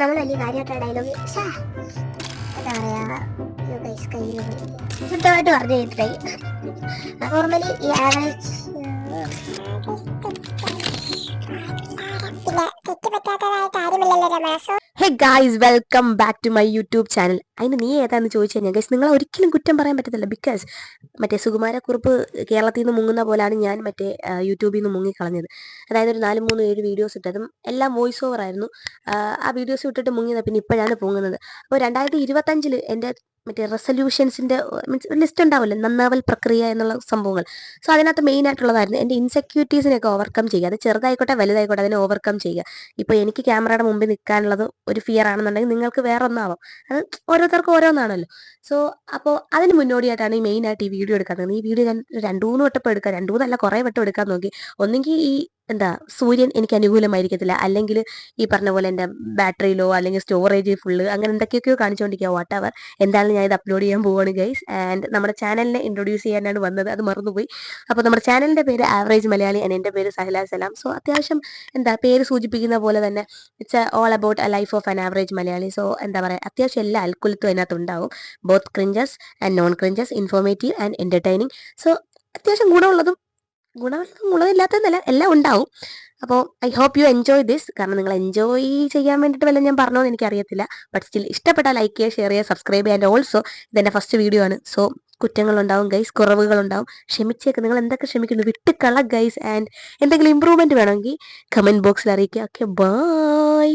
നമ്മൾ വലിയ കാര്യമായിട്ട് ഡയലോഗ് എന്താ പറയാ കയ്യിൽ ശുദ്ധമായിട്ട് പറഞ്ഞു കഴിഞ്ഞിട്ടായി. നോർമലി ഈ average hey guys, welcome back to my YouTube channel. അതിന് നീ ഏതാന്ന് ചോദിച്ചു കഴിഞ്ഞാൽ ഗൈസ് നിങ്ങൾ ഒരിക്കലും കുറ്റം പറയാൻ പറ്റത്തില്ല. ബിക്കോസ് മറ്റേ സുകുമാരക്കുറുപ്പ് കേരളത്തിൽ നിന്ന് മുങ്ങുന്ന പോലാണ് ഞാൻ മറ്റേ യൂട്യൂബിൽ നിന്ന് മുങ്ങിക്കളഞ്ഞത്. അതായത് ഒരു 4-3-7 വീഡിയോസ് ഇട്ടതും എല്ലാം വോയിസ് ഓവർ ആയിരുന്നു. ആ വീഡിയോസ് ഇട്ടിട്ട് മുങ്ങിയത് പിന്നെ ഇപ്പോഴാണ് പൊങ്ങുന്നത്. അപ്പോൾ 2025 എൻ്റെ മറ്റേ റെസൊല്യൂഷൻസിൻ്റെ മീൻസ് ഒരു ലിസ്റ്റ് ഉണ്ടാവില്ലേ, നന്നാവൽ പ്രക്രിയ എന്നുള്ള സംഭവങ്ങൾ. സോ അതിനകത്ത് മെയിൻ ആയിട്ടുള്ളതായിരുന്നു എൻ്റെ ഇൻസെക്യൂരിറ്റീസിനെയൊക്കെ ഓവർകം ചെയ്യുക. അത് ചെറുതായിക്കോട്ടെ വലുതായിക്കോട്ടെ അതിനെ ഓവർകം ചെയ്യുക. ഇപ്പോൾ എനിക്ക് ക്യാമറയുടെ മുമ്പിൽ നിൽക്കാനുള്ളത് ഒരു ഫിയർ ആണെന്നുണ്ടെങ്കിൽ നിങ്ങൾക്ക് വേറെ ഒന്നാവാം. അത് ഓരോരുത്തർക്കും ഓരോന്നാണല്ലോ. സോ അപ്പോൾ അതിന് മുന്നോടിയായിട്ടാണ് ഈ മെയിനായിട്ട് ഈ വീഡിയോ എടുക്കാൻ തോന്നുന്നത്. ഈ വീഡിയോ ഞാൻ 2-3 വട്ടം എടുക്കാം, 2-3 കുറേ വട്ടം എടുക്കാൻ നോക്കി. ഒന്നെങ്കിൽ ഈ സൂര്യൻ എനിക്ക് അനുകൂലമായിരിക്കത്തില്ല, അല്ലെങ്കിൽ ഈ പറഞ്ഞ പോലെ എൻ്റെ ബാറ്ററിയിലോ അല്ലെങ്കിൽ സ്റ്റോറേജ് ഫുള്ള് അങ്ങനെ എന്തൊക്കെയൊക്കെയോ കാണിച്ചുകൊണ്ടിരിക്കുക. വാട്ട് എവർ, എന്തായാലും ഞാൻ ഇത് അപ്ലോഡ് ചെയ്യാൻ പോവാണ് ഗൈസ്. ആൻഡ് നമ്മുടെ ചാനലിനെ ഇൻട്രൊഡ്യൂസ് ചെയ്യാനാണ് വന്നത്, അത് മറന്നുപോയി. അപ്പോൾ നമ്മുടെ ചാനലിൻ്റെ പേര് ആവറേജ് മലയാളി ആൻഡ് എൻ്റെ പേര് സഹല സലാം. സോ അത്യാവശ്യം പേര് സൂചിപ്പിക്കുന്ന പോലെ തന്നെ it's all about a life of an average Malayali. So എന്താ പറയുക, അത്യാവശ്യം എല്ലാ അൽക്കുലത്തും അതിനകത്ത് ഉണ്ടാവും. Both cringes and non cringes, informative and entertaining. So അത്യാവശ്യം ഗുണമില്ലാത്തതെന്നല്ല, എല്ലാം ഉണ്ടാവും. അപ്പോൾ I hope you enjoy this. കാരണം നിങ്ങൾ എൻജോയ് ചെയ്യാൻ വേണ്ടിയിട്ട് വല്ല ഞാൻ പറഞ്ഞോന്ന് എനിക്കറിയത്തില്ല. ബട്ട് സ്റ്റിൽ ഇഷ്ടപ്പെട്ടാൽ ലൈക്ക് ചെയ്യുക, ഷെയർ ചെയ്യുക, സബ്സ്ക്രൈബ് ചെയ്യുക. ആൻഡ് ഓൾസോ ഇതെൻ്റെ ഫസ്റ്റ് വീഡിയോ ആണ്. സോ കുറ്റങ്ങളുണ്ടാവും ഗൈസ്, കുറവുകളുണ്ടാവും, ക്ഷമിച്ചേക്ക്. നിങ്ങൾ എന്തൊക്കെ ക്ഷമിക്കുന്നു വിട്ടുകള ഗൈസ്. ആൻഡ് എന്തെങ്കിലും ഇമ്പ്രൂവ്മെൻറ്റ് വേണമെങ്കിൽ കമൻറ്റ് ബോക്സിൽ അറിയിക്കുക. Okay, by.